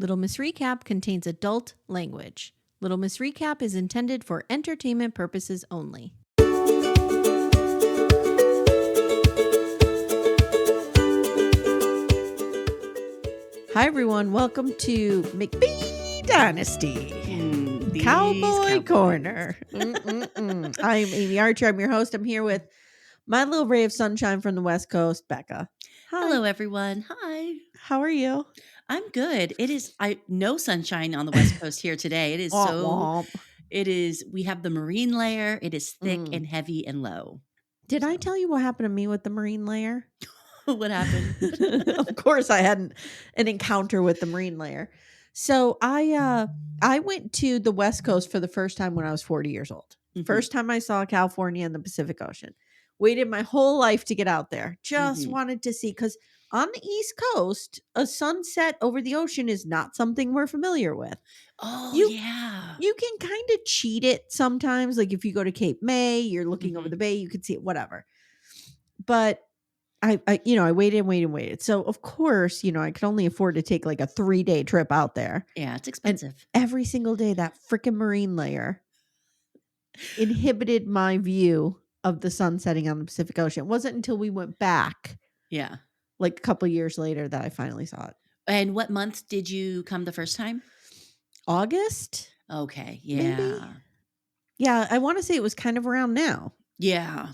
Little Miss Recap contains adult language. Little Miss Recap is intended for entertainment purposes only. Hi, everyone. Welcome to McBee Dynasty Cowboy Corner. I'm Amy Archer. I'm your host. I'm here with my little ray of sunshine from the West Coast, Becca. Hi. Hello, everyone. Hi. How are you? I'm good. It is no sunshine on the West Coast here today. It is we have the marine layer. It is thick and heavy and low. Did I tell you what happened to me with the marine layer? What happened? Of course I had an encounter with the marine layer. So I went to the West Coast for the first time when I was 40 years old. Mhm. First time I saw California and the Pacific Ocean. Waited my whole life to get out there. Just wanted to see, because on the East Coast, a sunset over the ocean is not something we're familiar with. Oh, yeah. You can kind of cheat it sometimes. Like if you go to Cape May, you're looking over the bay, you could see it, whatever. But I waited. So of course, I could only afford to take like a 3-day trip out there. Yeah, it's expensive. And every single day, that freaking marine layer inhibited my view of the sun setting on the Pacific Ocean. It wasn't until we went back, like a couple years later, that I finally saw it. And what month did you come the first time? August? Okay, yeah. Maybe? Yeah, I want to say it was kind of around now. Yeah.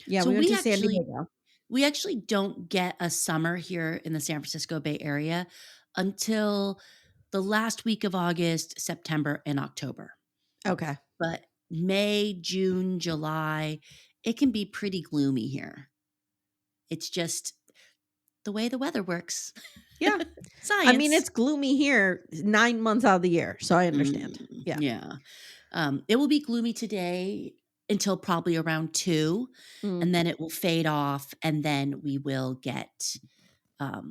Yeah, So we went to San Diego. We actually don't get a summer here in the San Francisco Bay Area until the last week of August, September, and October. Okay. But May, June, July, it can be pretty gloomy here. It's just the way the weather works. Yeah. Science. I mean, it's gloomy here 9 months out of the year, so I understand. Yeah. It will be gloomy today until probably around 2, and then it will fade off, and then we will get a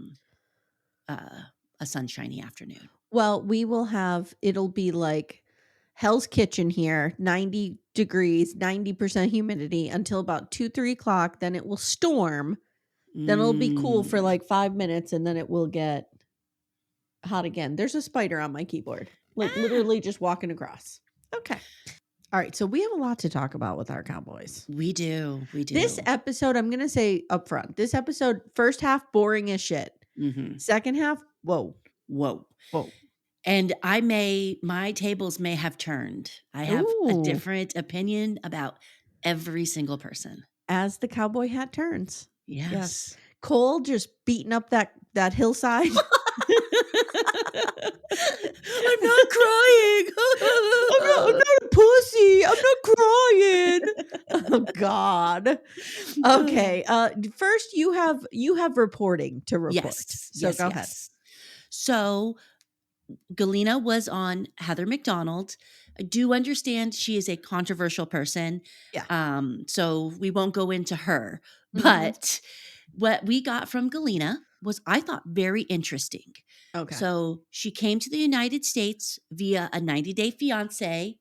sunshiny afternoon. Well, we will have, it'll be like Hell's Kitchen here, 90 degrees, 90% humidity until about 2-3 o'clock. Then it will storm. Then it'll be cool for like 5 minutes, and then it will get hot again. There's a spider on my keyboard, like literally just walking across. Okay. All right. So we have a lot to talk about with our Cowboys. We do. This episode, I'm going to say up front, this episode, first half, boring as shit. Second half, whoa. And my tables may have turned. I have a different opinion about every single person. As the cowboy hat turns. Yes. Cole just beating up that hillside. I'm not crying. I'm not a pussy. I'm not crying. Oh God. Okay. First you have reporting to report. Yes. So go ahead. So Galena was on Heather McDonald. I do understand she is a controversial person. Yeah. So we won't go into her. But what we got from Galena was, I thought, very interesting. Okay. So she came to the United States via a 90-day fiance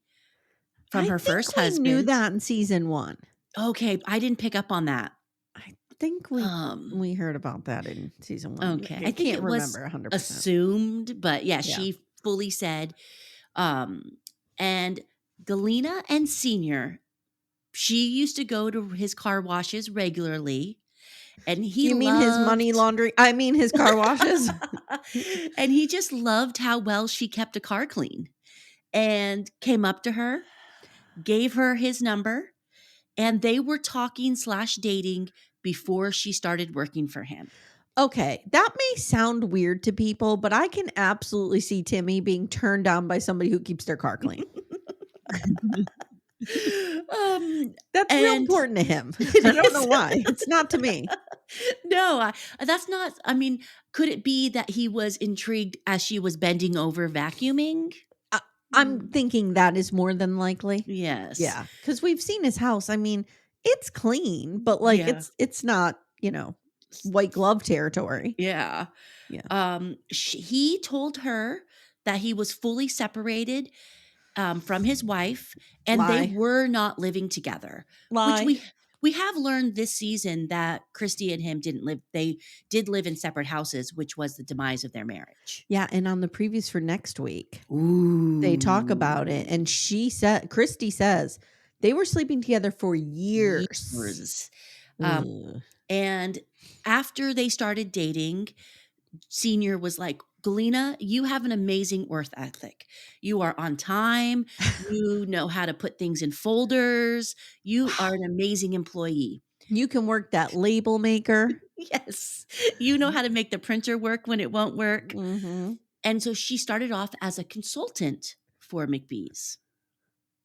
from her first husband. I knew that in season 1. Okay, I didn't pick up on that. I think we heard about that in season 1. Okay, I can't remember 100%. Assumed, but yeah, she fully said. And Galena and Senior, she used to go to his car washes regularly. And You mean his money laundering? I mean his car washes. And he just loved how well she kept a car clean, and came up to her, gave her his number, and they were talking / dating before she started working for him. Okay, that may sound weird to people, but I can absolutely see Timmy being turned on by somebody who keeps their car clean. That's real important to him. I don't know why. It's not to me. No, that's not. I mean, could it be that he was intrigued as she was bending over vacuuming? I'm thinking that is more than likely. Yes. Yeah, because we've seen his house. I mean, it's clean, but like it's not, white glove territory. Yeah. He told her that he was fully separated from his wife, and they were not living together. Lie. We have learned this season that Christy and him didn't live. They did live in separate houses, which was the demise of their marriage. Yeah, and on the previews for next week, they talk about it, Ooh. and Christy says they were sleeping together for years. Years. Ugh. And after they started dating, Senior was like, Galena, you have an amazing worth ethic. You are on time. You know how to put things in folders. You are an amazing employee. You can work that label maker. Yes. You know how to make the printer work when it won't work. Mhm. And so she started off as a consultant for McBee's.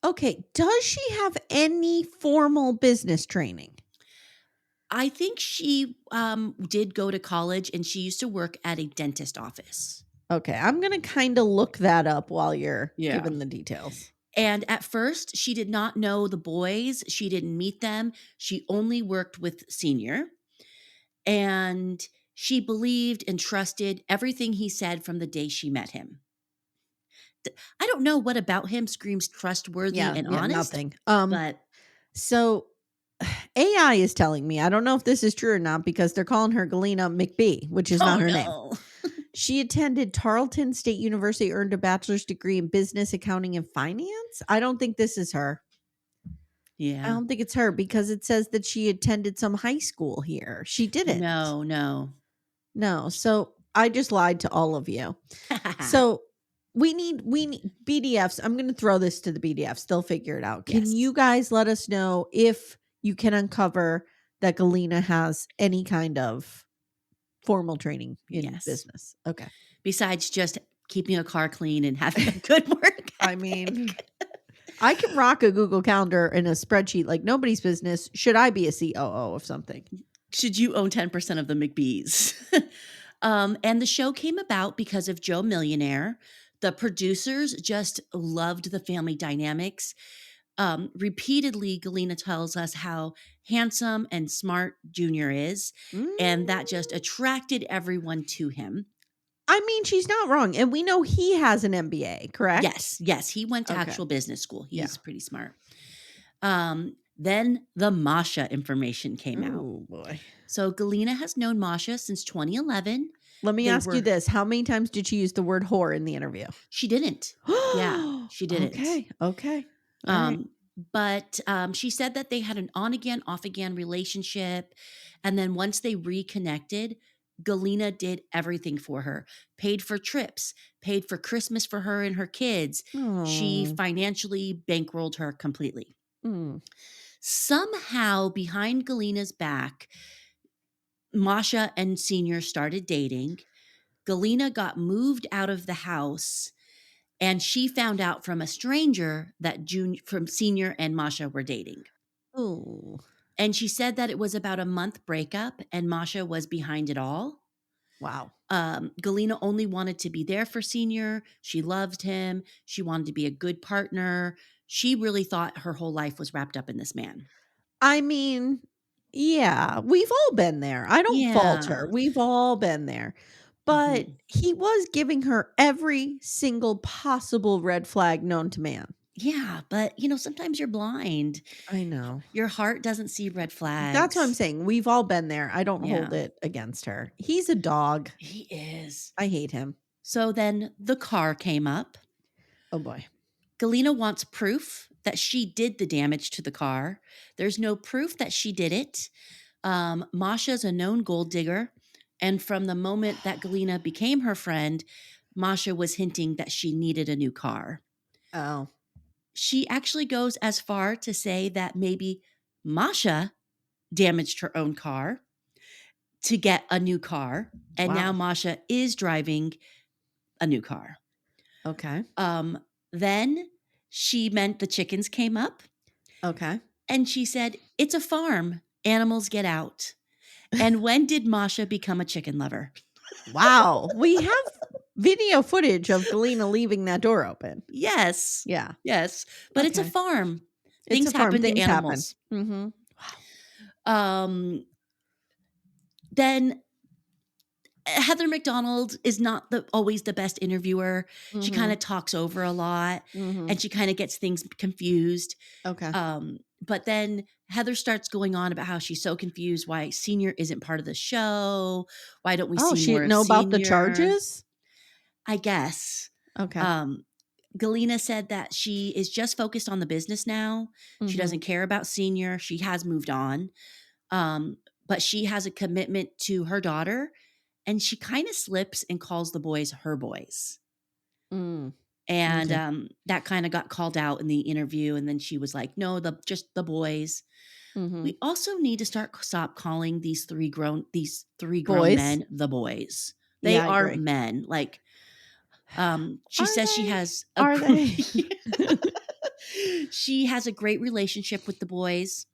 Okay, does she have any formal business training? I think she did go to college, and she used to work at a dentist office. Okay, I'm gonna kind of look that up while you're Yeah. giving the details. And at first, she did not know the boys. She didn't meet them. She only worked with Senior. And she believed and trusted everything he said from the day she met him. I don't know what about him screams trustworthy and honest, nothing. but So AI is telling me, I don't know if this is true or not, because they're calling her Galena McBee, which is not her name. no. She attended Tarleton State University, earned a bachelor's degree in business, accounting, and finance. I don't think this is her. I Yeah. don't think it's her because it says that she attended some high school here. She didn't. No. So I just lied to all of you. So we need BDFs. I'm going to throw this to the BDFs. They'll figure it out. Can Yes. you guys let us know if you can uncover that Galena has any kind of formal training in Yes. business? Okay. Besides just keeping a car clean and having a good work I mean, I can rock a Google Calendar and a spreadsheet like nobody's business. Should I be a COO of something? Should you own 10% of the McBees? And the show came about because of Joe Millionaire. The producers just loved the family dynamics. Repeatedly, Galena tells us how handsome and smart Junior is, and that just attracted everyone to him. I mean, she's not wrong. And we know he has an MBA, correct? Yes. He went to Okay. actual business school. He's Yeah. pretty smart. Then the Masha information came out. Oh, boy. So Galena has known Masha since 2011. Let me They ask you were- this. How many times did she use the word whore in the interview? She didn't. Yeah, she didn't. Okay. All right. But she said that they had an on-again, off-again relationship. And then once they reconnected, Galena did everything for her, paid for trips, paid for Christmas for her and her kids. She Oh. financially bankrolled her completely. Mm. Somehow, behind Galena's back, Masha and Senior started dating. Galena got moved out of the house, and she found out from a stranger that from Senior and Masha were dating. Oh. And she said that it was about a month breakup, and Masha was behind it all. Wow. Galena only wanted to be there for Senior. She loved him. She wanted to be a good partner. She really thought her whole life was wrapped up in this man. I mean, yeah, we've all been there. I don't fault her. Yeah. We've all been there. But he was giving her every single possible red flag known to man. Yeah, but sometimes you're blind. I know. Your heart doesn't see red flags. That's what I'm saying. We've all been there. I don't hold it against her. He's a dog. He is. I hate him. So then the car came up. Oh, boy. Galena wants proof that she did the damage to the car. There's no proof that she did it. Masha's a known gold digger. And from the moment that Galena became her friend, Masha was hinting that she needed a new car. Oh. She actually goes as far to say that maybe Masha damaged her own car to get a new car. And now Masha is driving a new car. Okay. Then she meant the chickens came up. Okay. And she said, it's a farm. Animals get out. And when did Masha become a chicken lover? Wow. We have video footage of Galena leaving that door open. Yes. Yeah. Yes. But it's a farm. Things happen to animals. Mm-hmm. Wow. Then Heather McDonald is not always the best interviewer. Mm-hmm. She kind of talks over a lot, and she kind of gets things confused. Okay. But then Heather starts going on about how she's so confused why Senior isn't part of the show. Why don't we Oh, see she more didn't of know about the Senior? charges? I guess. Okay. Galena said that she is just focused on the business now. She Mhm. doesn't care about Senior. She has moved on. But she has a commitment to her daughter, and she kind of slips and calls the boys her boys. Mm. And Okay. that kind of got called out in the interview. And then she was like, no, just the boys. Mhm. We also need to stop calling these three grown Boys? men the boys. They Yeah, I are agree. men. Like, she Are says she they? has Are they? she has a great relationship with the boys.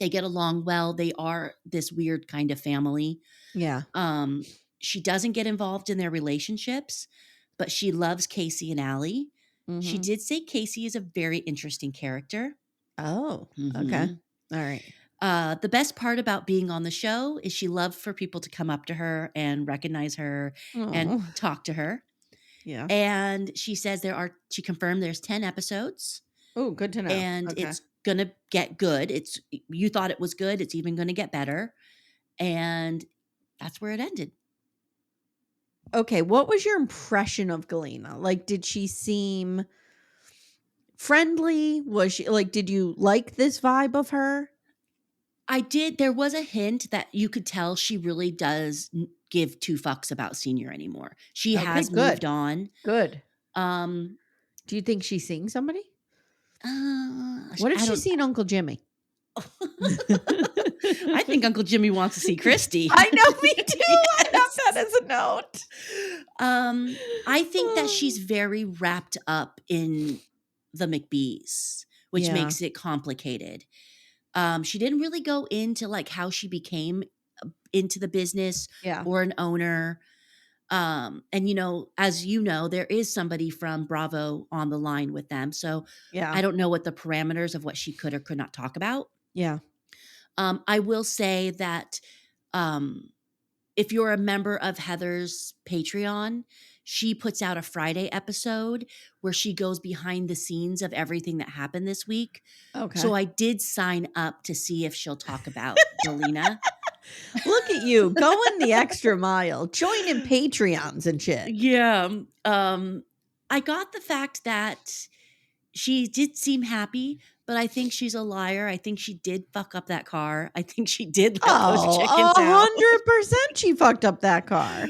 They get along well. They are this weird kind of family. Yeah. She doesn't get involved in their relationships, but she loves Kacie and Allie. She Mhm. did say Kacie is a very interesting character. Oh, okay. Mhm. All right. The best part about being on the show is she loved for people to come up to her and recognize her and Oh, talk to her. yeah. And she says she confirmed there's 10 episodes Oh, good to know. and Okay. it's going to get good. You thought it was good. It's even going to get better. And that's where it ended. Okay, what was your impression of Galena? Like, did she seem friendly? Was she like, did you like this vibe of her? I did. There was a hint that you could tell she really does give two fucks about Senior anymore. She Okay, has moved good. on. Good. Um, Do you think she's seeing somebody? What if I she's don't. seen Uncle Jimmy? I think Uncle Jimmy wants to see Christy. I know, me too. I Yes. have that as a note. I think that she's very wrapped up in the McBees, which Yeah. makes it complicated. She didn't really go into like how she became into the business Yeah. or an owner. And as you know, there is somebody from Bravo on the line with them. So Yeah. I don't know what the parameters of what she could or could not talk about. Yeah. I will say that if you're a member of Heather's Patreon, she puts out a Friday episode where she goes behind the scenes of everything that happened this week. Okay. So I did sign up to see if she'll talk about Galena. Look at you going the extra mile, joining Patreons and shit. Yeah. I got the fact that she did seem happy, but I think she's a liar. I think she did fuck up that car. I think she did let those chickens out. 100% she fucked up that car.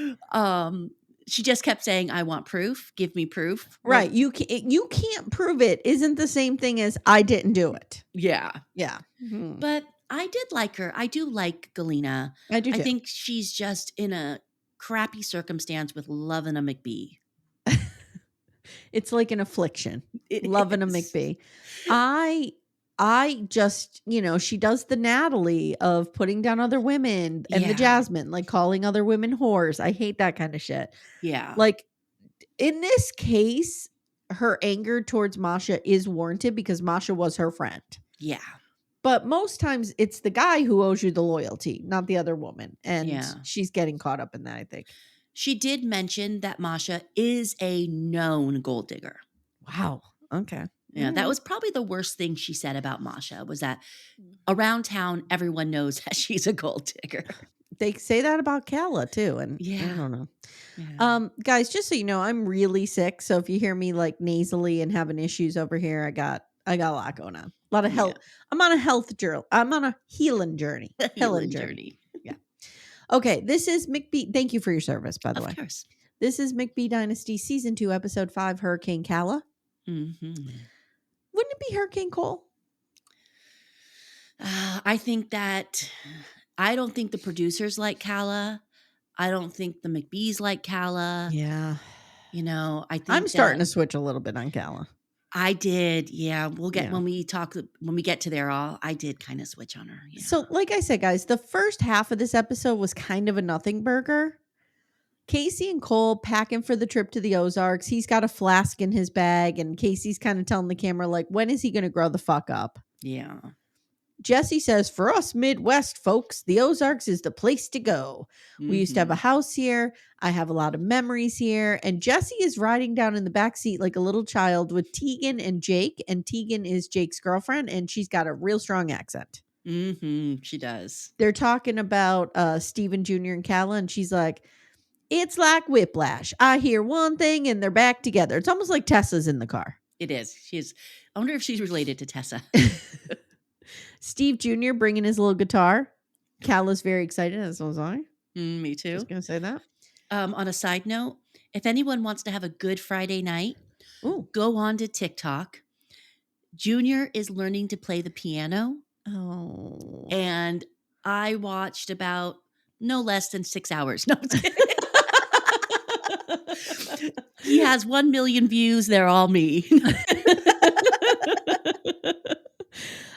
She just kept saying, "I want proof. Give me proof." Right. Well, You can't prove it isn't the same thing as I didn't do it. yeah. Yeah. Mhm. But I did like her. I do like Galena. I do I too. think she's just in a crappy circumstance with loving a McBee. It's like an affliction. It Loving a is. McBee. I just, she does the Natalie of putting down other women and the Yeah. Jasmine, like calling other women whores. I hate that kind of shit. Yeah. Like in this case, her anger towards Masha is warranted because Masha was her friend. Yeah. But most times it's the guy who owes you the loyalty, not the other woman. And Yeah. she's getting caught up in that, I think. She did mention that Masha is a known gold digger. Wow. Okay. Yeah, that was probably the worst thing she said about Masha was that around town, everyone knows that she's a gold digger. They say that about Calah too, and Yeah. I don't know. Yeah. Guys, just so you know, I'm really sick. So if you hear me like nasally and having issues over here, I got a lot going on. A lot of health. I'm on a health journey. I'm on a healing journey. Healing journey. Yeah. Okay. This is McBee. Thank you for your service, by the way. Of course. This is McBee Dynasty Season 2, Episode 5, Hurricane Calah. Mm-hmm. Wouldn't it be Hurricane Cole? I think that I don't think the producers like Calah. I don't think the McBees like Calah. Yeah. I think I'm starting to switch a little bit on Calah. I did. Yeah. We'll get when we get to there I did kind of switch on her. Yeah. So, like I said, guys, the first half of this episode was kind of a nothing burger. Kacie and Cole packing for the trip to the Ozarks. He's got a flask in his bag, and Casey's kind of telling the camera, like, when is he going to grow the fuck up? Yeah. Jesse says, for us Midwest folks, the Ozarks is the place to go. We used to have a house here. I have a lot of memories here. And Jesse is riding down in the back seat like a little child with Tegan and Jake. And Tegan is Jake's girlfriend, and she's got a real strong accent. She does. They're talking about Steven Jr. and Calah, and she's like, it's like whiplash. I hear one thing and they're back together. It's almost like Tessa's in the car. It is. I wonder if she's related to Tessa. Steve Jr. bringing his little guitar. Calah's very excited, as was I. Me too. Just going to say that. On a side note, if anyone wants to have a good Friday night, go on to TikTok. Junior is learning to play the piano. Oh. And I watched about no less than 6 hours. No, he has 1 million views. They're all me.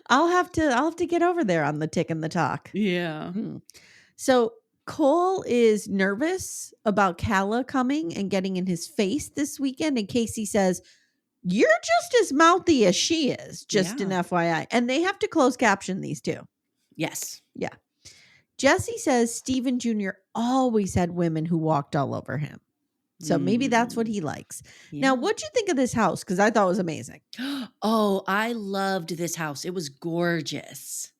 I'll have to get over there on the tick and the talk. Yeah. So Cole is nervous about Calah coming and getting in his face this weekend. And Kacie says, you're just as mouthy as she is, just an FYI. And they have to close caption these two. Yes. Yeah. Jesse says Steven Jr. always had women who walked all over him. So maybe that's what he likes. Yeah. Now, what'd you think of this house? Because I thought it was amazing. Oh, I loved this house. It was gorgeous.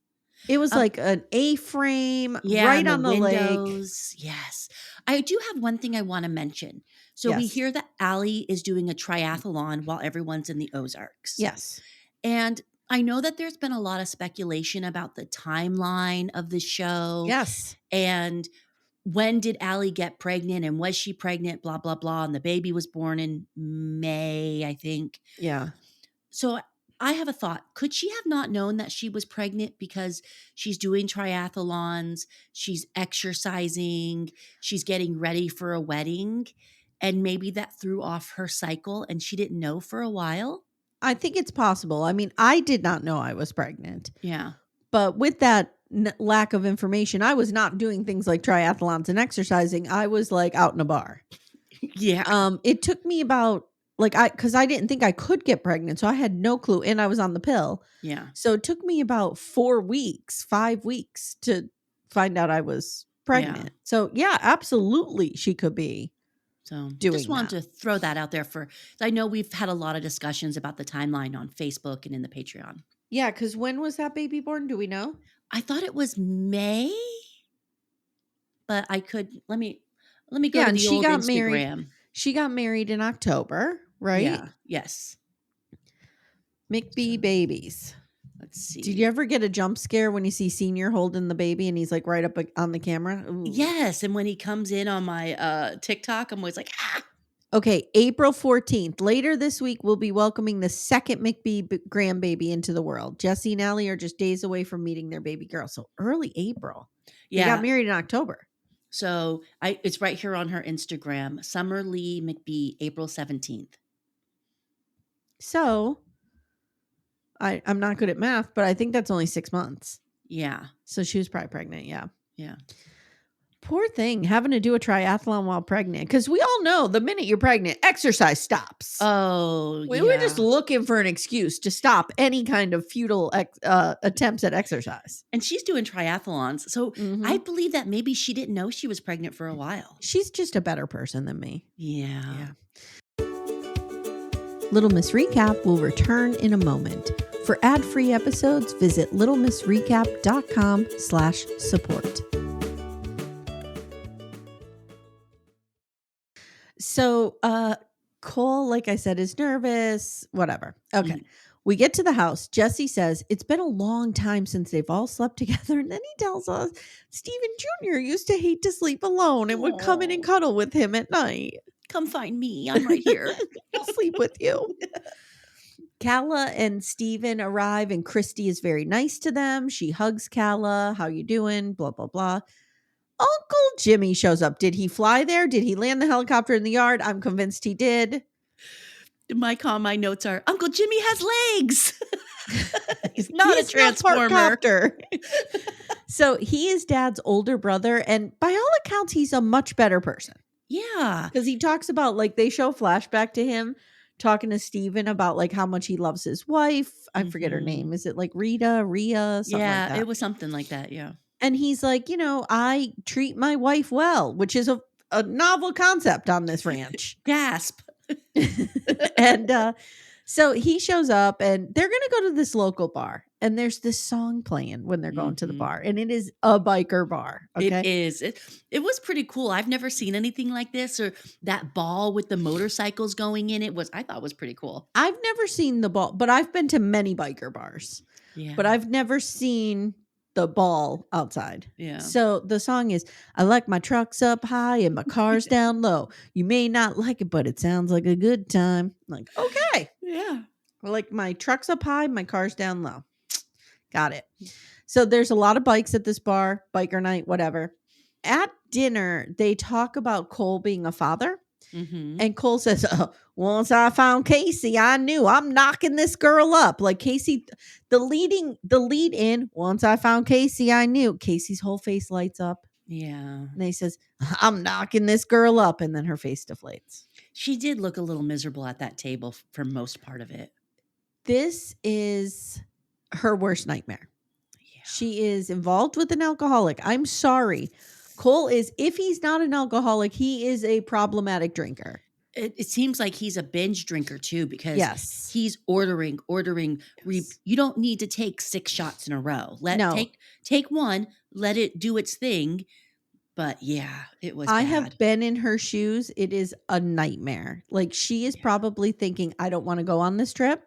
It was like an A-frame right on the windows. lake. Yes. I do have one thing I want to mention. So we hear that Allie is doing a triathlon while everyone's in the Ozarks. Yes. And I know that there's been a lot of speculation about the timeline of the show. Yes. And when did Allie get pregnant, and was she pregnant, blah, blah, blah. And the baby was born in May, I think. Yeah. So I have a thought. Could she have not known that she was pregnant because she's doing triathlons, she's exercising, she's getting ready for a wedding, and maybe that threw off her cycle and she didn't know for a while? I think it's possible. I mean, I did not know I was pregnant. Yeah. But with that lack of information, I was not doing things like triathlons and exercising. I was like out in a bar. Yeah. It took me about because I didn't think I could get pregnant. So I had no clue. And I was on the pill. Yeah. So it took me about 5 weeks to find out I was pregnant. Yeah. So yeah, absolutely. She could be. So just wanted to throw that out there I know we've had a lot of discussions about the timeline on Facebook and in the Patreon. Yeah. Cause when was that baby born? Do we know? I thought it was May, but I could, let me go to the old Instagram. She got married in October, right? Yeah. Yes. McBee babies. Let's see. Did you ever get a jump scare when you see Senior holding the baby and he's like right up on the camera? Ooh. Yes. And when he comes in on my TikTok, I'm always like, ah. Okay. April 14th. Later this week, we'll be welcoming the second McBee grandbaby into the world. Jesse and Allie are just days away from meeting their baby girl. So early April. Yeah. They got married in October. So it's right here on her Instagram, Summer Lee McBee, April 17th. So I'm not good at math, but I think that's only 6 months. Yeah. So she was probably pregnant. Yeah. Yeah. Poor thing having to do a triathlon while pregnant. Because we all know the minute you're pregnant, exercise stops. Oh, we were just looking for an excuse to stop any kind of futile attempts at exercise. And she's doing triathlons. So I believe that maybe she didn't know she was pregnant for a while. She's just a better person than me. Yeah. Little Miss Recap will return in a moment. For ad-free episodes, visit littlemissrecap.com/support. So, Cole, like I said, is nervous, whatever. Okay. We get to the house. Jesse says, it's been a long time since they've all slept together. And then he tells us Steven Jr. used to hate to sleep alone and would come in and cuddle with him at night. Come find me. I'm right here. I'll sleep with you. Calah and Steven arrive and Christy is very nice to them. She hugs Calah. How you doing? Blah, blah, blah. Uncle Jimmy shows up. Did he fly there? Did he land the helicopter in the yard? I'm convinced he did. My notes are, Uncle Jimmy has legs. He's not a transformer. Not so he is Dad's older brother. And by all accounts, he's a much better person. Yeah. Because he talks about, like, they show flashback to him talking to Steven about like how much he loves his wife. I forget her name. Is it like Ria, something like Yeah, that? it was something like that. Yeah. And he's like, I treat my wife well, which is a novel concept on this ranch. Gasp. And so he shows up and they're going to go to this local bar. And there's this song playing when they're going to the bar. And it is a biker bar. Okay. It is. It was pretty cool. I've never seen anything like this, or that ball with the motorcycles going in. I thought was pretty cool. I've never seen the ball, but I've been to many biker bars. Yeah. But I've never seen the ball outside. Yeah. So the song is, I like my trucks up high and my cars down low. You may not like it, but it sounds like a good time. I'm like, okay. Yeah. I like my trucks up high, my cars down low. Got it. So there's a lot of bikes at this bar, biker night, whatever. At dinner, they talk about Cole being a father. Mm-hmm. And Cole says, once I found Kacie, I knew I'm knocking this girl up. Like Kacie, the lead in, once I found Kacie, I knew. Casey's whole face lights up. Yeah. And he says, I'm knocking this girl up. And then her face deflates. She did look a little miserable at that table for most part of it. This is her worst nightmare. Yeah. She is involved with an alcoholic. I'm sorry. Cole is, if he's not an alcoholic, he is a problematic drinker. It seems like he's a binge drinker too, because Yes. he's ordering. Yes. You don't need to take 6 shots in a row. No. Take one, let it do its thing. But yeah, it was I bad. have been in her shoes. It is a nightmare. Like she is probably thinking, I don't want to go on this trip,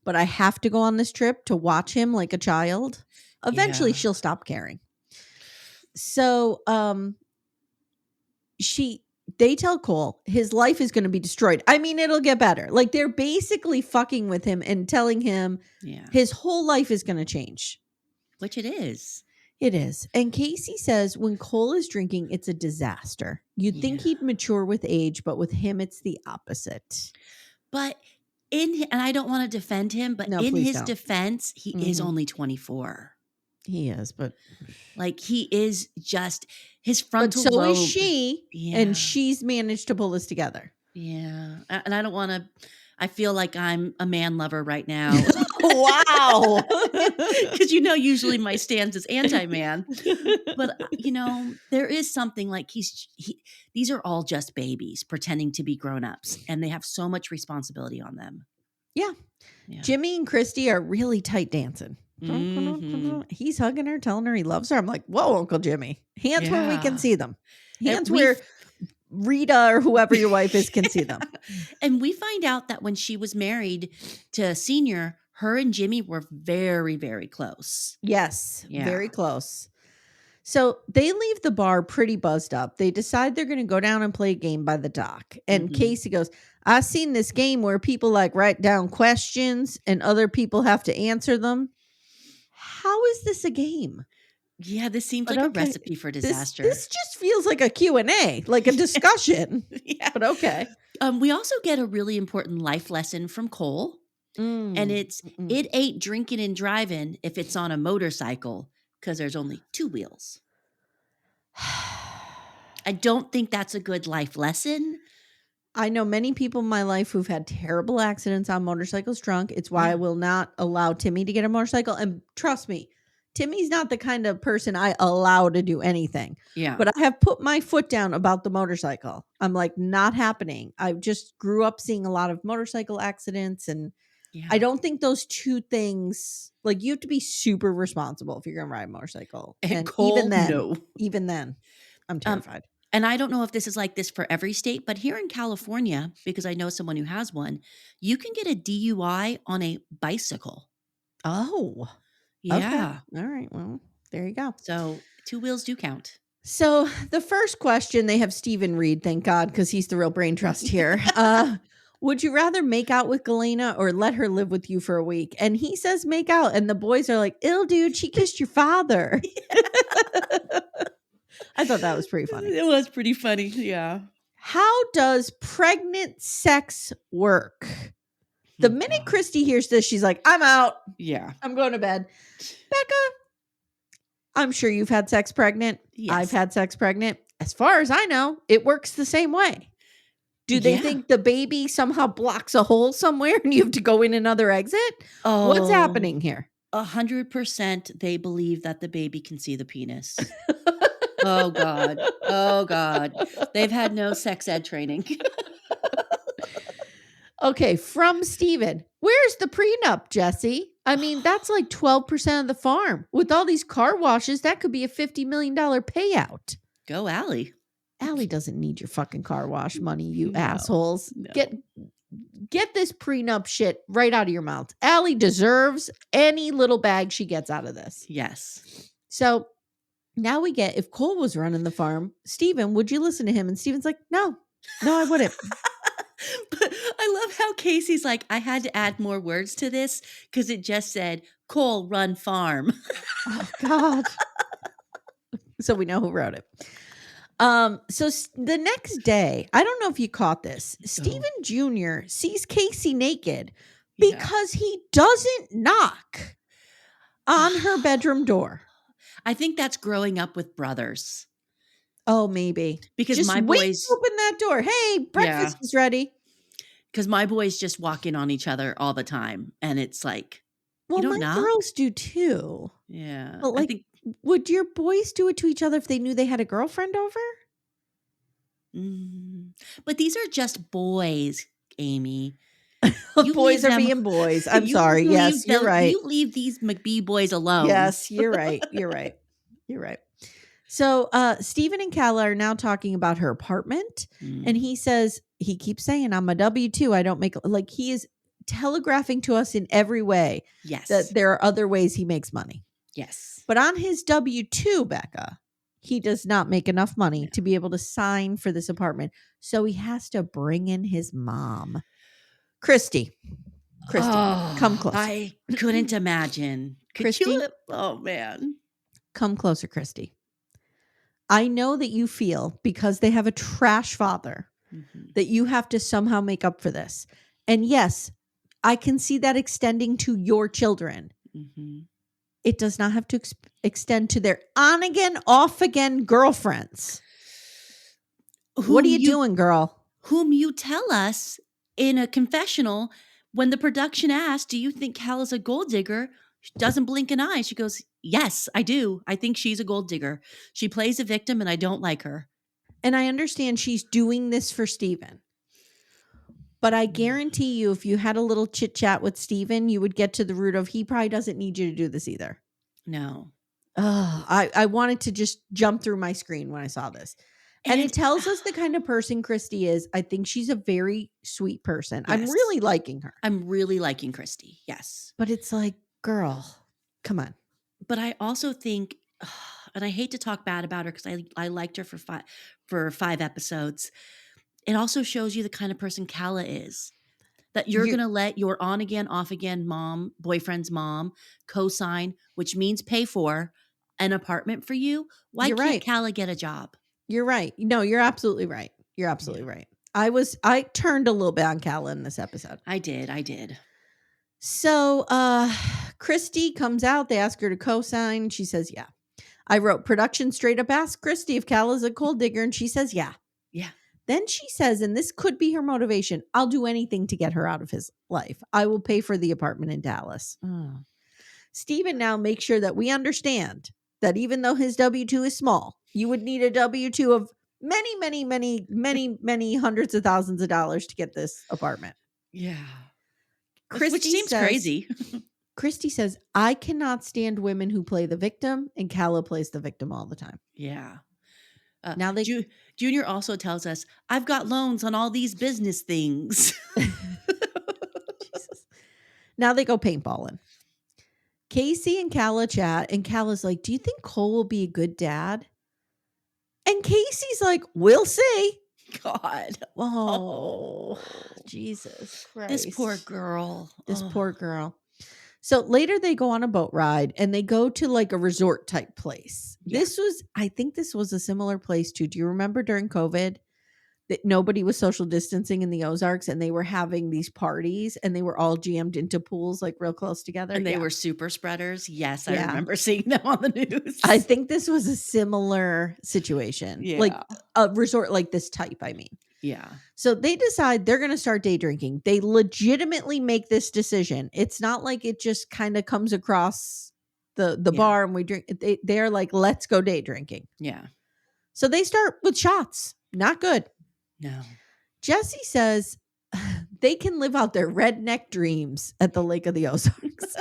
but I have to go on this trip to watch him like a child. Eventually Yeah. she'll stop caring. So they tell Cole his life is going to be destroyed. I mean, it'll get better. Like they're basically fucking with him and telling him his whole life is going to change. Which it is. It is. And Kacie says when Cole is drinking, it's a disaster. You'd think he'd mature with age, but with him, it's the opposite. But and I don't want to defend him, but in his defense, he is only 24. He is, but like he is just his frontal lobe. But so is she, and she's managed to pull this together. Yeah. And I don't want to, I feel like I'm a man lover right now. Wow. Because usually my stance is anti-man. But there is something like these are all just babies pretending to be grown-ups, and they have so much responsibility on them. Yeah. Jimmy and Christy are really tight dancing. Mm-hmm. He's hugging her, telling her he loves her. I'm like, whoa, Uncle Jimmy. Hands where we can see them. Hands where Rita or whoever your wife is can see them. And we find out that when she was married to Senior, her and Jimmy were very, very close. Yes, very close. So they leave the bar pretty buzzed up. They decide they're going to go down and play a game by the dock. And Kacie goes, I've seen this game where people like write down questions and other people have to answer them. How is this a game? Yeah, this seems like a recipe for disaster. This just feels like a Q&A, like a discussion. But okay. We also get a really important life lesson from Cole. And it ain't drinking and driving if it's on a motorcycle, because there's only 2 wheels. I don't think that's a good life lesson. I know many people in my life who've had terrible accidents on motorcycles drunk. It's why I will not allow Timmy to get a motorcycle. And trust me, Timmy's not the kind of person I allow to do anything. Yeah. But I have put my foot down about the motorcycle. I'm like, not happening. I just grew up seeing a lot of motorcycle accidents. And I don't think those 2 things, like you have to be super responsible if you're going to ride a motorcycle. And Cole, even then, I'm terrified. And I don't know if this is like this for every state, but here in California, because I know someone who has one, you can get a DUI on a bicycle. Oh, yeah. Okay. All right. Well, there you go. So 2 wheels do count. So the first question, they have Steven read, thank God, because he's the real brain trust here. Would you rather make out with Galena or let her live with you for a week? And he says make out. And the boys are like, ill, dude, she kissed your father. I thought that was pretty funny. It was pretty funny. Yeah. How does pregnant sex work? The minute Christy hears this, she's like, I'm out. Yeah. I'm going to bed. Becca, I'm sure you've had sex pregnant. Yes. I've had sex pregnant. As far as I know, it works the same way. Do they Yeah. think the baby somehow blocks a hole somewhere and you have to go in another exit? What's Oh, happening here? 100% they believe that the baby can see the penis. Oh god. Oh god. They've had no sex ed training. Okay, from Steven. Where's the prenup, Jesse? I mean, that's like 12% of the farm. With all these car washes, that could be a $50 million payout. Go Allie. Allie doesn't need your fucking car wash money, you No, assholes. no. Get this prenup shit right out of your mouth. Allie deserves any little bag she gets out of this. Yes. So now we get, if Cole was running the farm, Steven, would you listen to him? And Steven's like, no, I wouldn't. But I love how Casey's like, I had to add more words to this because it just said, Cole, run farm. Oh, God. So we know who wrote it. So the next day, I don't know if you caught this. Steven Jr. sees Cacie naked because he doesn't knock on her bedroom door. I think that's growing up with brothers. Oh, maybe. Because just my boys open that door. Hey, breakfast is ready. Because my boys just walk in on each other all the time. And it's like, well, you don't my knock? Girls do too. Yeah. But like, would your boys do it to each other if they knew they had a girlfriend over? But these are just boys, Amy. Boys are being boys. I'm sorry. Yes, you're right. You leave these McBee boys alone. Yes, you're right. You're right. You're right. So Steven and Calah are now talking about her apartment. And he says, he keeps saying, I'm a W-2. I don't make, like, he is telegraphing to us in every way that there are other ways he makes money. Yes. But on his W-2, Becca, he does not make enough money to be able to sign for this apartment. So he has to bring in his mom. Christy, come close. I couldn't imagine. Christy? Oh, man. Come closer, Christy. I know that you feel, because they have a trash father, that you have to somehow make up for this. And yes, I can see that extending to your children. It does not have to extend to their on again, off again girlfriends. What are you doing, girl? Whom you tell us in a confessional when the production asked, do you think Calah's a gold digger? She doesn't blink an eye. She goes, yes, I do. I think she's a gold digger. She plays a victim and I don't like her. And I understand she's doing this for Steven. But I guarantee you, if you had a little chit chat with Steven, you would get to the root of, he probably doesn't need you to do this either. No. I wanted to just jump through my screen when I saw this. And it tells us the kind of person Christy is. I think she's a very sweet person. Yes. I'm really liking her. I'm really liking Christy. Yes. But it's like, girl, come on. But I also think, and I hate to talk bad about her because I liked her for five episodes. It also shows you the kind of person Calah is. That you're going to let your on again, off again boyfriend's mom co-sign, which means pay for an apartment for you. Why can't Calah get a job? You're right. No, you're absolutely right. You're absolutely right. I turned a little bit on Calah in this episode. I did. So Christy comes out. They ask her to co-sign. She says, yeah. I wrote, production straight up asked Christy if Calah's a gold digger. And she says, yeah. Yeah. Then she says, and this could be her motivation, I'll do anything to get her out of his life. I will pay for the apartment in Dallas. Steven now makes sure that we understand that even though his W-2 is small, you would need a W-2 of many hundreds of thousands of dollars to get this apartment. Yeah. Christy Which seems crazy. Christy says, I cannot stand women who play the victim, and Calah plays the victim all the time. Yeah. Now Junior also tells us, I've got loans on all these business things. Jesus. Now they go paintballing. Cacie and Calah chat, and Calah's like, do you think Cole will be a good dad? And Casey's like, we'll see. God. Oh, Jesus Christ. This poor girl. Poor girl. So later they go on a boat ride and they go to like a resort type place. Yeah. I think this was a similar place too. Do you remember during COVID that nobody was social distancing in the Ozarks and they were having these parties and they were all jammed into pools like real close together? And they were super spreaders. Yes, I remember seeing them on the news. I think this was a similar situation. Yeah. Like a resort like this type, I mean. Yeah. So they decide they're going to start day drinking. They legitimately make this decision. It's not like it just kind of comes across the Yeah. bar and we drink. They're like, let's go day drinking. Yeah. So they start with shots. Not good. No. Jesse says they can live out their redneck dreams at the Lake of the Ozarks.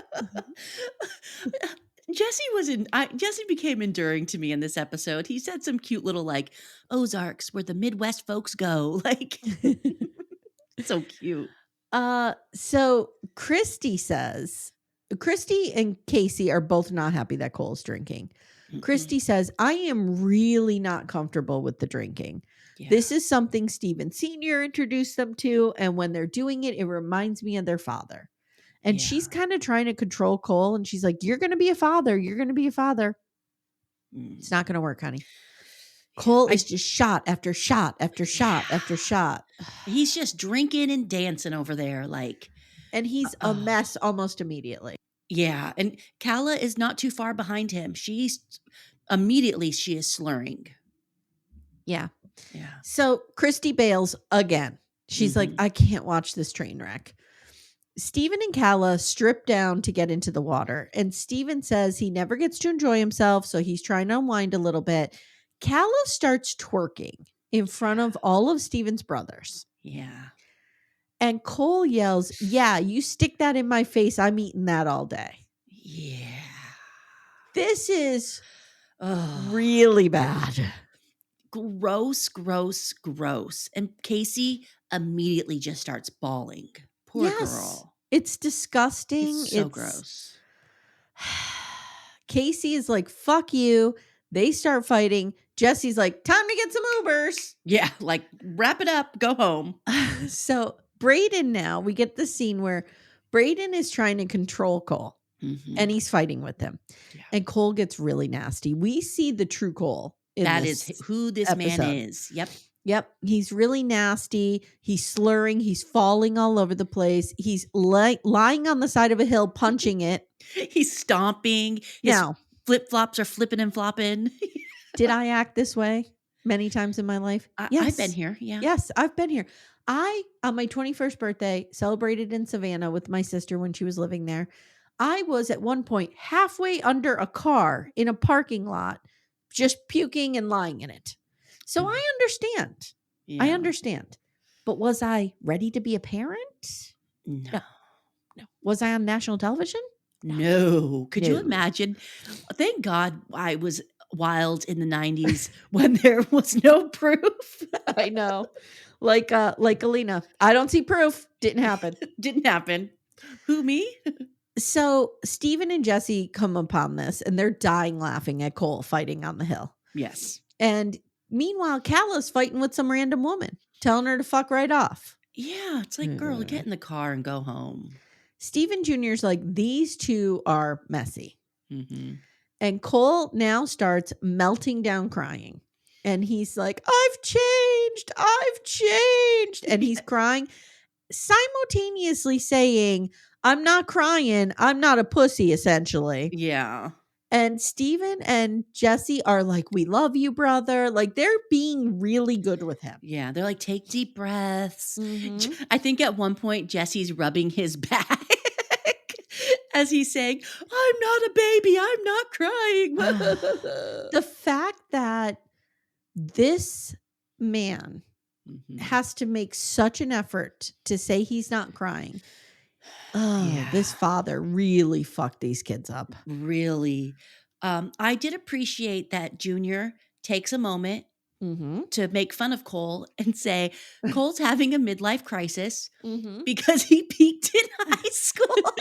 Jesse became enduring to me in this episode. He said some cute little like Ozarks where the Midwest folks go. Like so cute. So Christy and Kacie are both not happy that Cole's drinking. Christy says, I am really not comfortable with the drinking. Yeah. This is something Steven Sr. introduced them to, and when they're doing it, it reminds me of their father. And she's kind of trying to control Cole, and she's like, you're going to be a father. You're going to be a father. It's not going to work, honey. Cole is just shot after shot after shot after shot. He's just drinking and dancing over there, like. And he's a mess almost immediately. Yeah, and Calah is not too far behind him. She is slurring. Yeah. Yeah. So Christy bails again. She's like, I can't watch this train wreck. Steven and Calah strip down to get into the water, and Steven says he never gets to enjoy himself, so he's trying to unwind a little bit. Calah starts twerking in front of all of Steven's brothers. Yeah. And Cole yells, yeah, you stick that in my face. I'm eating that all day. Yeah. This is really bad. Gross. And Kacie immediately just starts bawling. Poor girl. It's disgusting. It's so gross. Kacie is like, fuck you. They start fighting. Jesse's like, time to get some Ubers. Yeah, like wrap it up, go home. So Braden now, we get the scene where Braden is trying to control Cole and he's fighting with him. Yeah. And Cole gets really nasty. We see the true Cole. That is who this episode. Man is. Yep. He's really nasty. He's slurring. He's falling all over the place. He's lying on the side of a hill, punching it. He's stomping. His flip-flops are flipping and flopping. Did I act this way many times in my life? Yes. I've been here. Yeah. Yes, I've been here. I, on my 21st birthday, celebrated in Savannah with my sister when she was living there. I was at one point halfway under a car in a parking lot, just puking and lying in it. So I understand. Yeah. I understand. But was I ready to be a parent? No. Was I on national television? No. Could you imagine? Thank God I was wild in the 90s when there was no proof. I know. Like Alina. I don't see proof. Didn't happen. Who, me? So Steven and Jesse come upon this and they're dying laughing at Cole fighting on the hill. Yes. And meanwhile, Calah's fighting with some random woman, telling her to fuck right off. Yeah, it's like, girl, get in the car and go home. Steven Jr.'s like, these two are messy. And Cole now starts melting down crying. And he's like, I've changed. And he's crying, simultaneously saying, I'm not crying. I'm not a pussy, essentially. Yeah. And Steven and Jesse are like, we love you, brother. Like, they're being really good with him. Yeah. They're like, take deep breaths. I think at one point, Jesse's rubbing his back as he's saying, I'm not a baby. I'm not crying. The fact that this man has to make such an effort to say he's not crying. This father really fucked these kids up. Really. I did appreciate that Junior takes a moment to make fun of Cole and say, Cole's having a midlife crisis because he peaked in high school.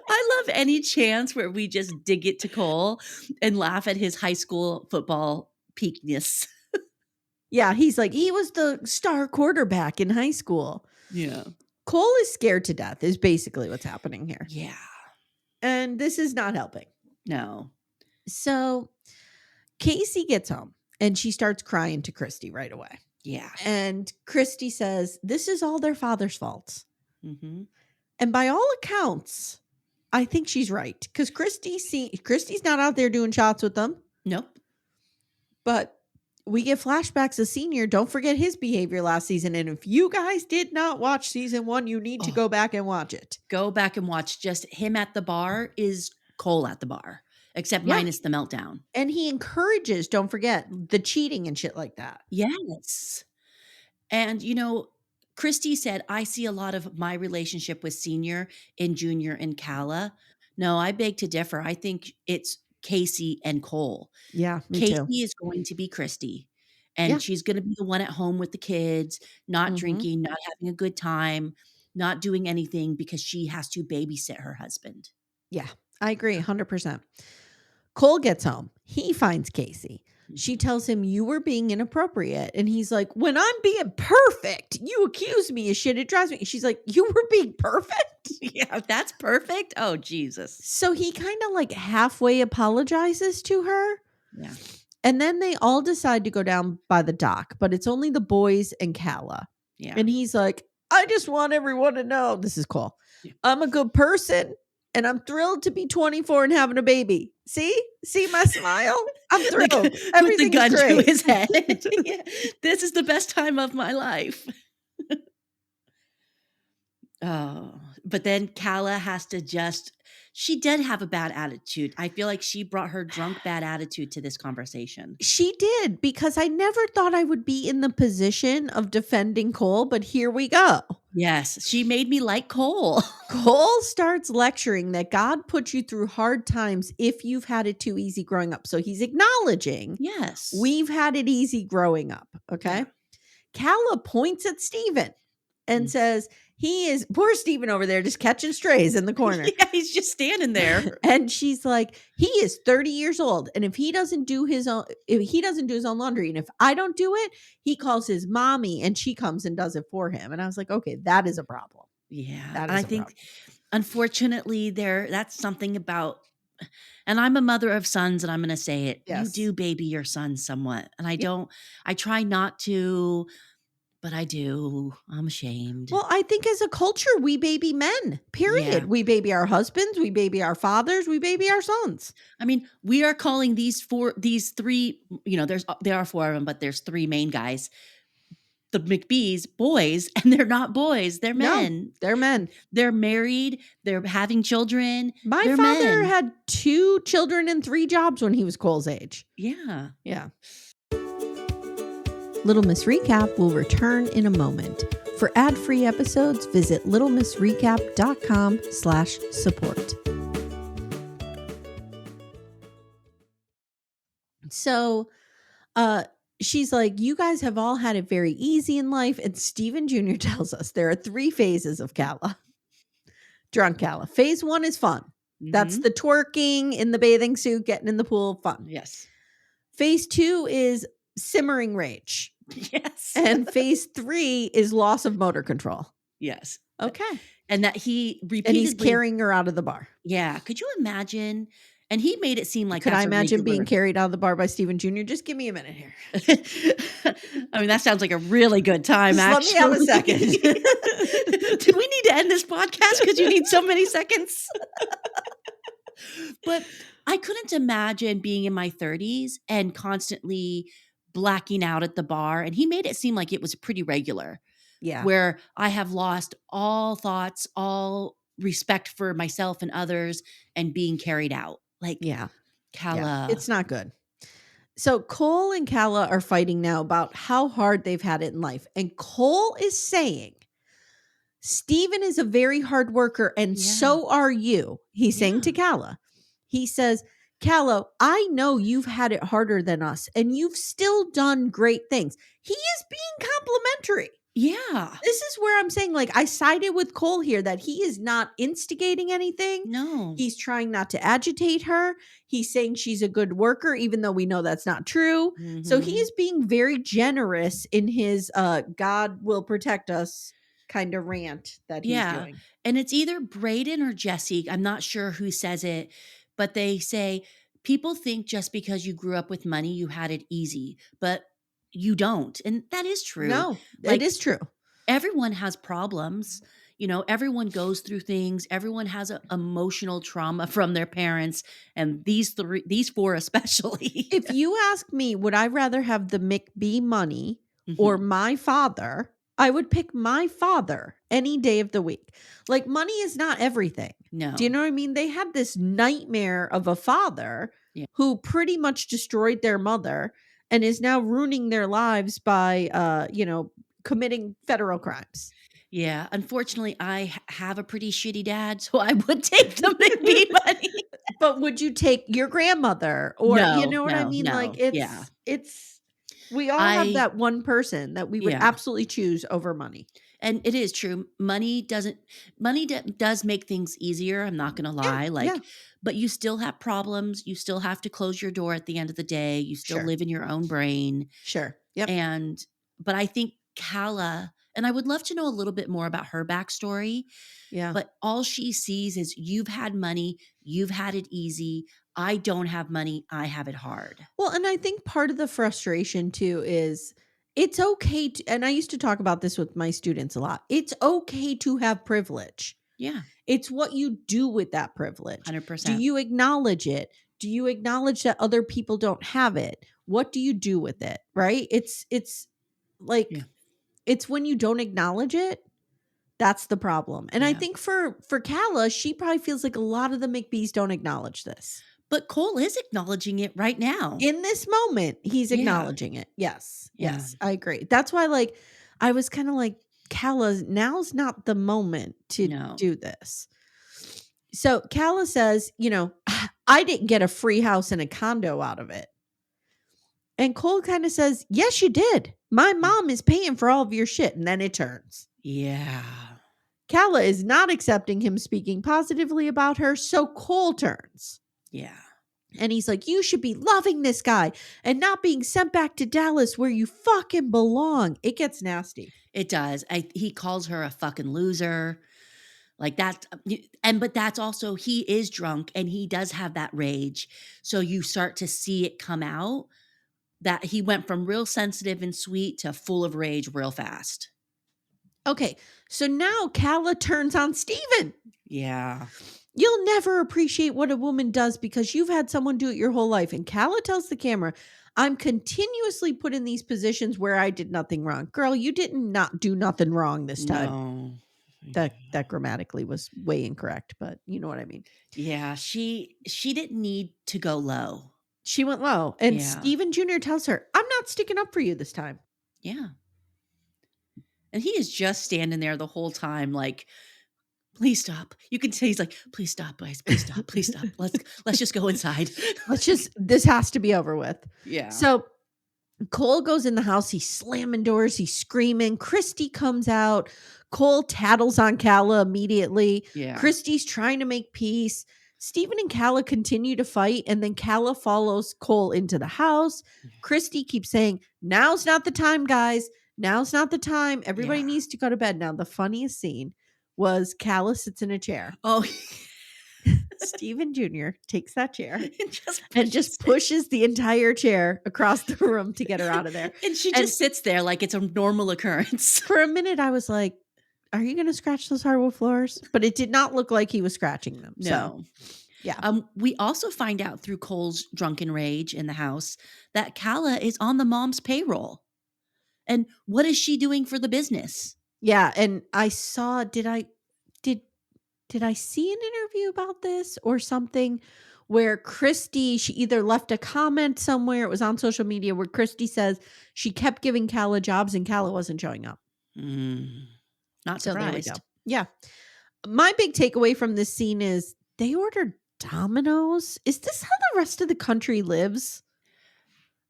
I love any chance where we just dig it to Cole and laugh at his high school football peakness. Yeah, he's like, he was the star quarterback in high school. Yeah. Cole is scared to death is basically what's happening here. Yeah. And this is not helping. No. So Kacie gets home and she starts crying to Christy right away. Yeah. And Christy says, this is all their father's fault. And by all accounts, I think she's right. Because Christy's not out there doing shots with them. Nope. But we get flashbacks of Senior. Don't forget his behavior last season. And if you guys did not watch season 1, you need to Oh. go back and watch it. Go back and watch. Just him at the bar is Cole at the bar, except Yeah. minus the meltdown. And he encourages, don't forget, the cheating and shit like that. Yes. And, Christy said, I see a lot of my relationship with Senior in Junior and Calah. No, I beg to differ. I think it's Kacie and Cole. Yeah, me Kacie too. is going to be Christy, and Yeah. she's going to be the one at home with the kids, not drinking, not having a good time, not doing anything because she has to babysit her husband. Yeah, I agree 100%. Cole gets home. He finds Kacie. She tells him, you were being inappropriate. And he's like, when I'm being perfect, you accuse me of shit. It drives me. She's like, you were being perfect? Yeah, that's perfect. Oh, Jesus. So he kind of like halfway apologizes to her. Yeah. And then they all decide to go down by the dock, but it's only the boys and Calah. Yeah. And he's like, I just want everyone to know, this is Cole. Yeah. I'm a good person. And I'm thrilled to be 24 and having a baby. See my smile? I'm thrilled. Everything with the gun is great. to his head. Yeah. This is the best time of my life. Oh, but then Calah has to she did have a bad attitude. I feel like she brought her drunk bad attitude to this conversation. She did, because I never thought I would be in the position of defending Cole, but here we go. Yes, she made me like Cole. Cole starts lecturing that God put you through hard times if you've had it too easy growing up. So he's acknowledging, yes, we've had it easy growing up. Okay. Yeah. Calah points at Steven and says, he is poor Steven over there just catching strays in the corner. Yeah, he's just standing there. And she's like, he is 30 years old. And if he doesn't do his own laundry, and if I don't do it, he calls his mommy and she comes and does it for him. And I was like, okay, that is a problem. Yeah. I think unfortunately that's something about, and I'm a mother of sons and I'm going to say it. Yes. You do baby your son somewhat. And I try not to, but I do. I'm ashamed. Well, I think as a culture, we baby men, period. Yeah. We baby our husbands, we baby our fathers, we baby our sons. I mean, we are calling these three, there are 4 of them, but there's 3 main guys, the McBees, boys, and they're not boys. They're men. No, they're men. They're married. They're having children. My father had 2 children and 3 jobs when he was Cole's age. Yeah. Yeah. Little Miss Recap will return in a moment. For ad-free episodes, visit littlemissrecap.com/support. So, she's like, you guys have all had it very easy in life. And Steven Jr. tells us there are 3 phases of Calah. Drunk Calah. Phase 1 is fun. Mm-hmm. That's the twerking in the bathing suit, getting in the pool, fun. Yes. Phase 2 is simmering rage. Yes. And phase 3 is loss of motor control. Yes. Okay. And that he repeatedly... And he's carrying her out of the bar. Yeah. Could you imagine... And he made it seem like... Could I imagine being carried out of the bar by Steven Jr.? Just give me a minute here. I mean, that sounds like a really good time, just actually. Let me have a second. Do we need to end this podcast because you need so many seconds? But I couldn't imagine being in my 30s and constantly blacking out at the bar. And he made it seem like it was pretty regular. Yeah. Where I have lost all thoughts, all respect for myself and others, and being carried out. Like, yeah. Calah. Yeah. It's not good. So Cole and Calah are fighting now about how hard they've had it in life. And Cole is saying, Steven is a very hard worker, and so are you. He's saying to Calah. He says, Calah, I know you've had it harder than us, and you've still done great things. He is being complimentary. Yeah. This is where I'm saying, like, I sided with Cole here that he is not instigating anything. No. He's trying not to agitate her. He's saying she's a good worker, even though we know that's not true. Mm-hmm. So he is being very generous in his God will protect us kind of rant that he's doing. And it's either Brayden or Jesse. I'm not sure who says it, but they say people think just because you grew up with money, you had it easy, but you don't. And that is true. No, it is true. Everyone has problems. You know, everyone goes through things. Everyone has a emotional trauma from their parents, and these four especially. If you ask me, would I rather have the McBee money or Mhm. my father? I would pick my father any day of the week. Like, money is not everything. Do you No. know what I mean? They had this nightmare of a father Yeah. who pretty much destroyed their mother and is now ruining their lives by, committing federal crimes. Yeah. Unfortunately, I have a pretty shitty dad, so I would take the McBee money. But would you take your grandmother, or you No, know what I no, mean? Like, no. Yeah. it's we all have I that one person that we would yeah. absolutely choose over money. And it is true. Does make things easier, I'm not gonna Yeah, lie, yeah, like, but you still have problems, you still have to close your door at the end of the day, you still sure, live in your own brain, sure. Yep. and but I think Calah, and I would love to know a little bit more about her backstory, Yeah. but all she sees is, "You've had money, you've had it easy, I don't have money, I have it hard." Well, and I think part of the frustration too is it's okay to, and I used to talk about this with my students a lot. It's okay to have privilege. Yeah, It's what you do with that privilege. Do 100%. you acknowledge it? Do you acknowledge that other people don't have it? What do you do with it? Right? It's Yeah, like it's when you don't acknowledge it, that's the problem. And I yeah. think for Calla, she probably feels like a lot of the McBees don't acknowledge this. But Cole is acknowledging it right now. In this moment, he's Yeah, acknowledging it. Yes. yeah. Yes, I agree. That's why, like, I was kind of like, Calla, now's not the moment to No. do this. So Calla says, I didn't get a free house and a condo out of it. And Cole kind of says, yes, you did. My mom is paying for all of your shit. And then it turns. Yeah. Calla is not accepting him speaking positively about her. So Cole turns. Yeah. And he's like, you should be loving this guy and not being sent back to Dallas where you fucking belong. It gets nasty. It does. He calls her a fucking loser. Like that, and but that's also, he is drunk and he does have that rage. So you start to see it come out that he went from real sensitive and sweet to full of rage real fast. Okay. So now Calla turns on Steven. Yeah. You'll never appreciate what a woman does because you've had someone do it your whole life. And Calla tells the camera, I'm continuously put in these positions where I did nothing wrong. Girl, you didn't not do nothing wrong this time. No. That grammatically was way incorrect, but you know what I mean. Yeah, she didn't need to go low. She went low. And Yeah. Steven Jr. tells her, I'm not sticking up for you this time. Yeah. And he is just standing there the whole time like, "Please stop." You can tell he's like, "Please stop, guys. Please stop. Please stop. Let's just go inside." This has to be over with. Yeah. So Cole goes in the house. He's slamming doors. He's screaming. Christy comes out. Cole tattles on Calla immediately. Yeah. Christy's trying to make peace. Stephen and Calla continue to fight, and then Calla follows Cole into the house. Christy keeps saying, now's not the time, guys. Now's not the time. Everybody Yeah. needs to go to bed. Now, the funniest scene was Calla sits in a chair. Oh, Stephen Jr. takes that chair and and pushes the entire chair across the room to get her out of there. And she And just sits there like it's a normal occurrence. for a minute, I was like, are you going to scratch those hardwood floors? But it did not look like he was scratching them. So, No. yeah. We also find out through Cole's drunken rage in the house that Calah is on the mom's payroll. And what is she doing for the business? Yeah. And I saw, did I see an interview about this or something where Christy, she either left a comment somewhere, it was on social media, where Christy says she kept giving Calla jobs and Calla wasn't showing up. Not So there we surprised. go. Yeah. My big takeaway from this scene is they ordered Domino's. Is this how the rest of the country lives?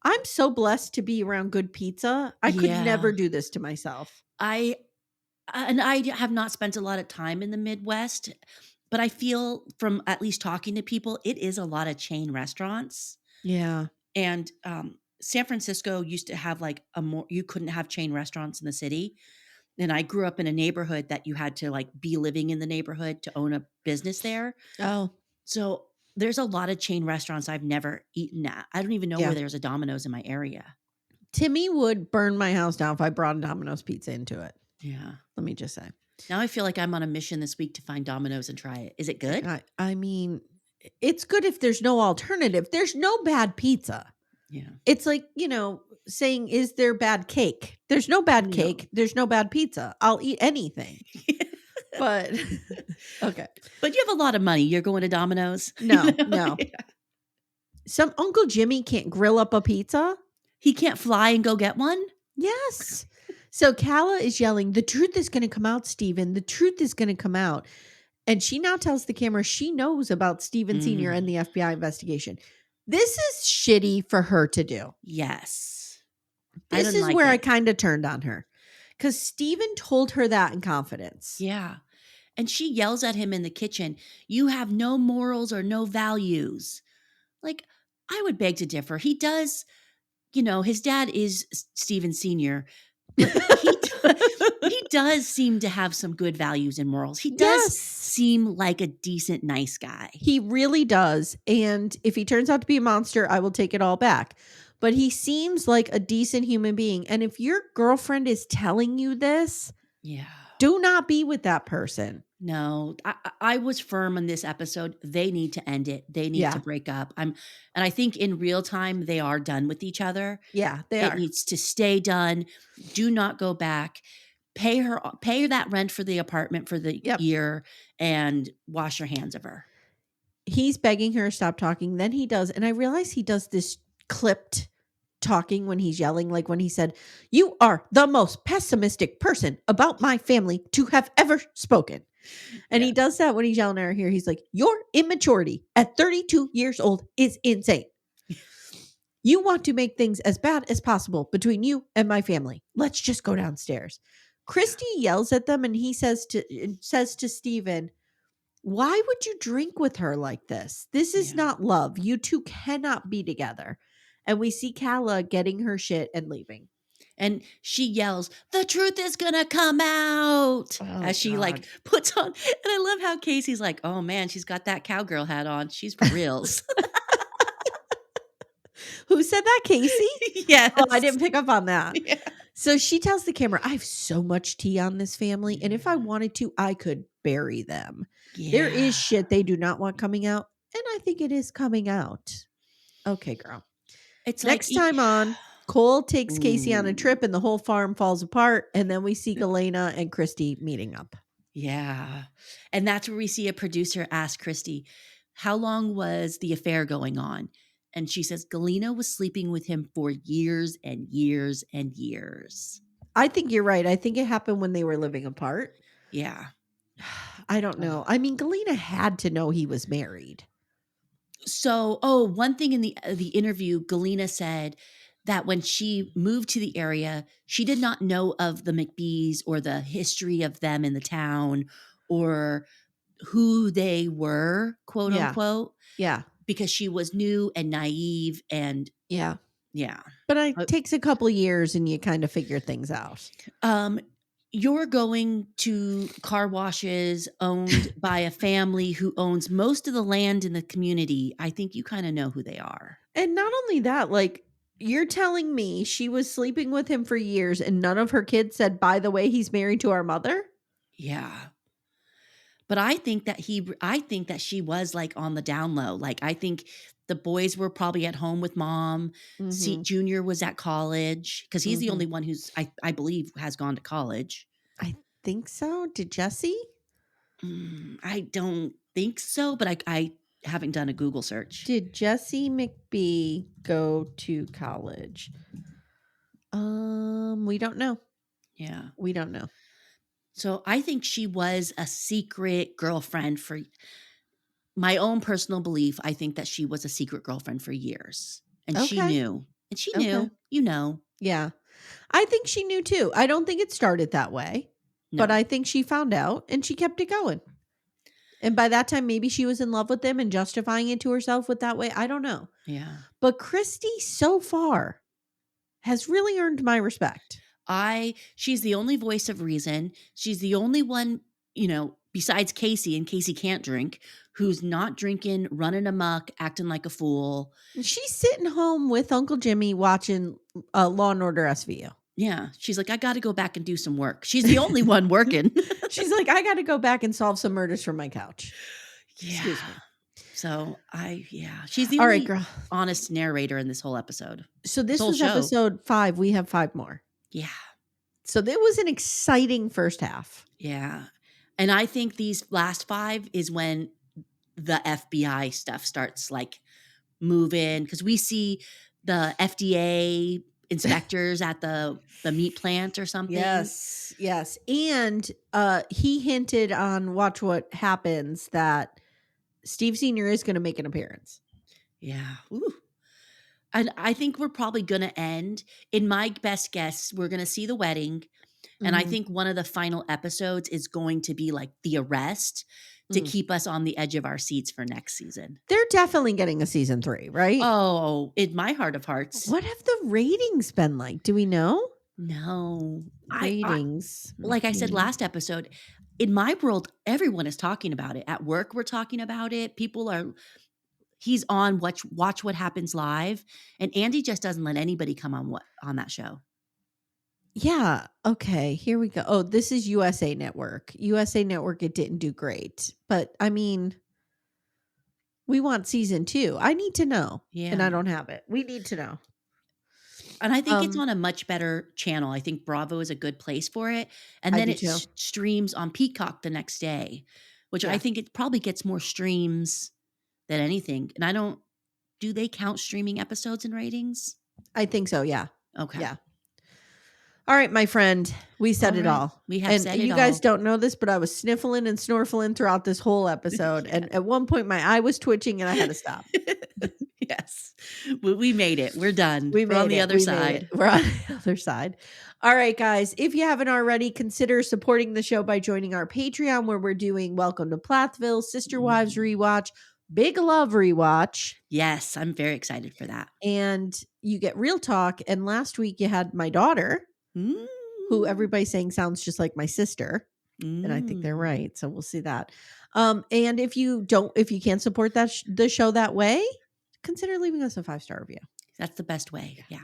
I'm so blessed to be around good pizza. I could Yeah. never do this to myself. I have not spent a lot of time in the Midwest, but I feel from at least talking to people, it is a lot of chain restaurants. Yeah. And San Francisco used to have like you couldn't have chain restaurants in the city. And I grew up in a neighborhood that you had to like be living in the neighborhood to own a business there. Oh. So there's a lot of chain restaurants I've never eaten at. I don't even know where there's a Domino's in my area. Timmy would burn my house down if I brought a Domino's pizza into it. Yeah. Let me just say. Now I feel like I'm on a mission this week to find Domino's and try it. Is it good? I mean, it's good if there's no alternative. There's no bad pizza. Yeah. It's like, saying, is there bad cake? There's no bad No. cake. There's no bad pizza. I'll eat anything. But, okay. But you have a lot of money. You're going to Domino's? No. Yeah. Some Uncle Jimmy can't grill up a pizza. He can't fly and go get one? Yes. So Calah is yelling, the truth is going to come out, Steven. The truth is going to come out. And she now tells the camera she knows about Steven Sr. and the FBI investigation. This is shitty for her to do. Yes. This is where I kind of turned on her. Because Steven told her that in confidence. Yeah. And she yells at him in the kitchen, you have no morals or no values. Like, I would beg to differ. He does, his dad is Steven Sr., but he does seem to have some good values and morals. He does seem like a decent, nice guy. He really does. And if he turns out to be a monster, I will take it all back. But he seems like a decent human being. And if your girlfriend is telling you this, do not be with that person. No, I was firm on this episode. They need to end it. They need to break up. And I think in real time, they are done with each other. Yeah, they are. It needs to stay done. Do not go back. Pay that rent for the apartment for the year and wash your hands of her. He's begging her to stop talking. Then he does. And I realize he does this clipped talking when he's yelling, like when he said, you are the most pessimistic person about my family to have ever spoken. And he does that when he's yelling at her here. He's like, your immaturity at 32 years old is insane. You want to make things as bad as possible between you and my family. Let's just go downstairs. Christy yells at them and he says to Steven, why would you drink with her like this? This is not love. You two cannot be together. And we see Calah getting her shit and leaving. And she yells, the truth is going to come out as she puts on. And I love how Casey's like, oh man, she's got that cowgirl hat on. She's for reals. Who said that, Kacie? Yes. Oh, I didn't pick up on that. Yeah. So she tells the camera, I have so much tea on this family. And if I wanted to, I could bury them. Yeah. There is shit they do not want coming out. And I think it is coming out. Okay, girl. It's next time on. Cole takes Kacie on a trip and the whole farm falls apart. And then we see Galena and Christy meeting up. Yeah. And that's where we see a producer ask Christy, how long was the affair going on? And she says, Galena was sleeping with him for years and years and years. I think you're right. I think it happened when they were living apart. Yeah. I don't know. I mean, Galena had to know he was married. So, one thing in the interview, Galena said that when she moved to the area, she did not know of the McBees or the history of them in the town or who they were, quote unquote. Yeah. Because she was new and naive and yeah. But it takes a couple of years and you kind of figure things out. You're going to car washes owned by a family who owns most of the land in the community. I think you kind of know who they are. And not only that, like, you're telling me she was sleeping with him for years and none of her kids said, by the way, he's married to our mother? Yeah. But I think that she was like on the down low. Like, I think the boys were probably at home with mom. Mm-hmm. Junior was at college because he's the only one who's, I believe, has gone to college. I think so. Did Jesse? I don't think so, but I haven't done a Google search. Did Jesse McBee go to college? We don't know. Yeah. We don't know. So I think she was a secret girlfriend for my own personal belief. I think that she was a secret girlfriend for years and she knew, Yeah. I think she knew too. I don't think it started that way, but I think she found out and she kept it going. And by that time, maybe she was in love with him and justifying it to herself with that way. I don't know. Yeah. But Christy so far has really earned my respect. She's the only voice of reason. She's the only one, besides Kacie, and Kacie can't drink, who's not drinking, running amok, acting like a fool. She's sitting home with Uncle Jimmy watching Law and Order SVU. Yeah. She's like, I got to go back and do some work. She's the only one working. She's like, I got to go back and solve some murders from my couch. Yeah. Excuse me. So she's the All only right, girl. honest narrator in this whole episode. So this whole was show. episode 5. We have 5 more. Yeah. So it was an exciting first half. Yeah. And I think these last 5 is when the FBI stuff starts like moving, because we see the FDA inspectors at the meat plant or something. Yes. And he hinted on Watch What Happens that Steve Sr. is going to make an appearance. Yeah. Ooh. And I think we're probably going to end, in my best guess, we're going to see the wedding. And I think one of the final episodes is going to be like the arrest to keep us on the edge of our seats for next season. They're definitely getting a season 3, right? Oh, in my heart of hearts. What have the ratings been like? Do we know? No. Ratings. Like I said last episode, in my world, everyone is talking about it. At work, we're talking about it. He's on Watch What Happens Live. And Andy just doesn't let anybody come on that show. Yeah. Okay. Here we go. Oh, this is USA Network. USA Network, it didn't do great. But I mean, we want season 2. I need to know. Yeah. And I don't have it. We need to know. And I think it's on a much better channel. I think Bravo is a good place for it. And then it streams on Peacock the next day, which I think it probably gets more streams than anything. And do they count streaming episodes in ratings? I think so. Yeah. Okay. Yeah. All right, my friend, we said it all. We have said it all. You guys don't know this, but I was sniffling and snorkeling throughout this whole episode. And at one point, my eye was twitching and I had to stop. Yes. We made it. We're done. We're on the other side. We're on the other side. All right, guys. If you haven't already, consider supporting the show by joining our Patreon, where we're doing Welcome to Plathville, Sister Wives Rewatch, Big Love Rewatch. Yes, I'm very excited for that. And you get real talk. And last week you had my daughter, who everybody's saying sounds just like my sister. And I think they're right. So we'll see that. And if you can't support the show that way, consider leaving us a 5-star review. That's the best way. Yeah.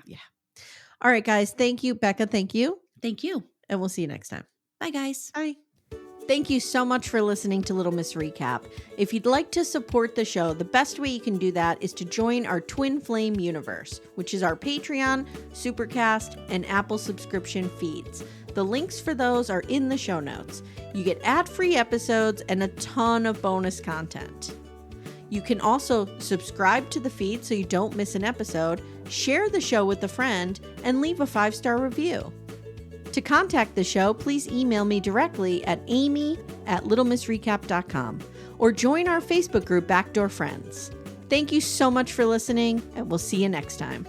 All right, guys. Thank you. Becca, thank you. Thank you. And we'll see you next time. Bye, guys. Bye. Thank you so much for listening to Little Miss Recap. If you'd like to support the show, the best way you can do that is to join our Twin Flame universe, which is our Patreon, Supercast, and Apple subscription feeds. The links for those are in the show notes. You get ad-free episodes and a ton of bonus content. You can also subscribe to the feed so you don't miss an episode, share the show with a friend, and leave a 5-star review. To contact the show, please email me directly at amy@littlemissrecap.com or join our Facebook group Backdoor Friends. Thank you so much for listening, and we'll see you next time.